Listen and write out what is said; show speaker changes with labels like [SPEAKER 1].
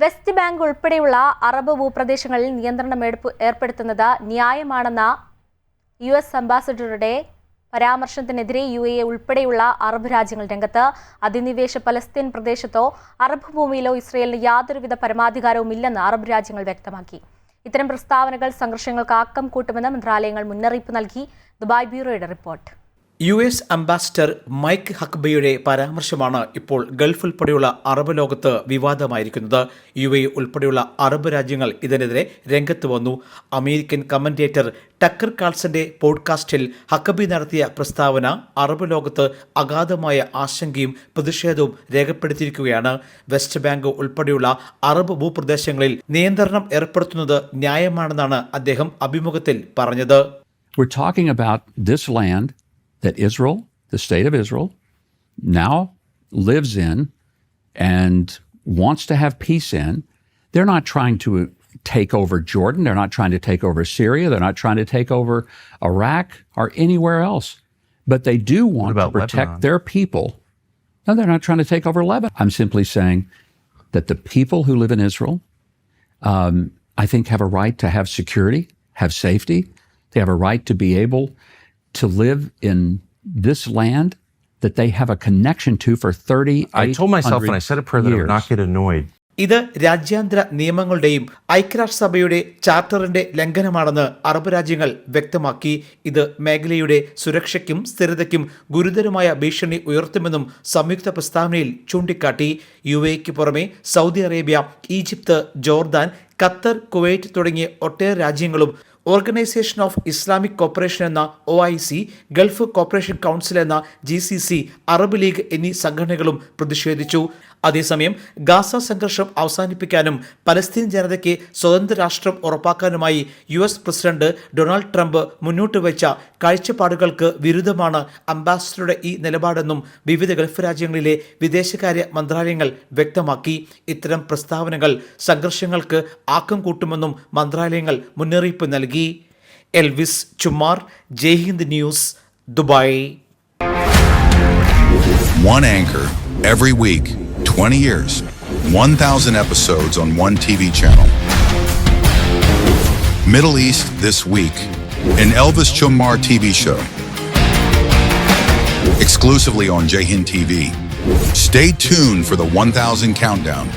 [SPEAKER 1] West bank ഉൾപ്പെടെയുള്ള Arab ഭൂപ്രദേശങ്ങളിൽ നിയന്ത്രണം ഏർപ്പെടുത്തുന്നത് ന്യായമാണെന്ന US അംബാസഡറുടെ പരാമർശത്തിനെതിരെ UAE ഉൾപ്പെടെയുള്ള അറബ് രാജ്യങ്ങൾ രംഗത്ത്. അധിനിവേശ പലസ്തീൻ പ്രദേശത്തോ അറബ് ഭൂമിയിലോ ഇസ്രയേലിന് യാതൊരുവിധ പരമാധികാരവും ഇല്ലെന്ന് അറബ് രാജ്യങ്ങൾ വ്യക്തമാക്കി. ഇത്തരം പ്രസ്താവനകൾ സംഘർഷങ്ങൾക്ക് ആക്കം കൂട്ടുമെന്ന് മന്ത്രാലയങ്ങൾ മുന്നറിയിപ്പ് നൽകി. ദുബായ് ബ്യൂറോയുടെ റിപ്പോർട്ട്.
[SPEAKER 2] US അംബാസിഡർ മൈക്ക് ഹക്ബയുടെ പരാമർശമാണ് ഇപ്പോൾ ഗൾഫ് ഉൾപ്പെടെയുള്ള അറബ് ലോകത്ത് വിവാദമായിരിക്കുന്നത്. UAE ഉൾപ്പെടെയുള്ള അറബ് രാജ്യങ്ങൾ ഇതിനെതിരെ രംഗത്ത് വന്നു. അമേരിക്കൻ കമന്റേറ്റർ ടക്കർ കാൾസന്റെ പോഡ്കാസ്റ്റിൽ ഹക്കബി നടത്തിയ പ്രസ്താവന അറബ് ലോകത്ത് അഗാധമായ ആശങ്കയും പ്രതിഷേധവും രേഖപ്പെടുത്തിയിരിക്കുകയാണ്. വെസ്റ്റ് ബാങ്ക് ഉൾപ്പെടെയുള്ള അറബ് ഭൂപ്രദേശങ്ങളിൽ നിയന്ത്രണം ഏർപ്പെടുത്തുന്നത് ന്യായമാണെന്നാണ് അദ്ദേഹം അഭിമുഖത്തിൽ പറഞ്ഞത്.
[SPEAKER 3] We're talking about this land that Israel, the state of Israel, now lives in and wants to have peace in. They're not trying to take over Jordan. They're not trying to take over Syria. They're not trying to take over Iraq or anywhere else. But they do want to protect their people. No, they're not trying to take over Lebanon. I'm simply saying that the people who live in Israel, I think, have a right to have security, have safety. They have a right to be able to live in this land that they have a connection to for 30
[SPEAKER 4] I told myself when I said a prayer that I would not get annoyed.
[SPEAKER 2] ഇത് രാജ്യാന്തര നിയമങ്ങളുടെയും ഐക്യരാഷ്ട്രസഭയുടെ ചാർട്ടറിന്റെ ലംഘനമാണെന്ന് Arab രാജ്യങ്ങൾ വ്യക്തമാക്കി. ഇത് മേഖലയുടെ സുരക്ഷയ്ക്കും സ്ഥിരതയ്ക്കും ഗുരുതരമായ ഭീഷണി ഉയർത്തുമെന്നും സംയുക്ത പ്രസ്താവനയിൽ ചൂണ്ടിക്കാട്ടി. UAEക്ക് പുറമെ Saudi Arabia, Egypt, Jordan, Qatar, Kuwait തുടങ്ങിയ ഒട്ടേറെ രാജ്യങ്ങളും ഓർഗനൈസേഷൻ ഓഫ് ഇസ്ലാമിക് കോപ്പറേഷൻ എന്ന OIC, ഗൾഫ് കോപ്പറേഷൻ കൗൺസിൽ എന്ന GCC, അറബ് ലീഗ് എന്നീ സംഘടനകളും പ്രതിഷേധിച്ചു. അതേസമയം ഗാസ സംഘർഷം അവസാനിപ്പിക്കാനും പലസ്തീൻ ജനതയ്ക്ക് സ്വതന്ത്ര രാഷ്ട്രം ഉറപ്പാക്കാനുമായി US പ്രസിഡന്റ് ഡൊണാൾഡ് ട്രംപ് മുന്നോട്ട് വെച്ച കാഴ്ചപ്പാടുകൾക്ക് വിരുദ്ധമാണ് അംബാസഡറുടെ ഈ നിലപാടെന്നും വിവിധ ഗൾഫ് രാജ്യങ്ങളിലെ വിദേശകാര്യ മന്ത്രാലയങ്ങൾ വ്യക്തമാക്കി. ഇത്തരം പ്രസ്താവനകൾ സംഘർഷങ്ങൾക്ക് ആക്കം കൂട്ടുമെന്നും മന്ത്രാലയങ്ങൾ മുന്നറിയിപ്പ് നൽകി. Elvis Chumar, Jaihind News, Dubai.
[SPEAKER 5] One anchor every week, 20 years, 1,000 episodes on one TV channel. Middle East This Week, an Elvis Chumar TV show. Exclusively on Jayhind TV. Stay tuned for the 1,000 countdown.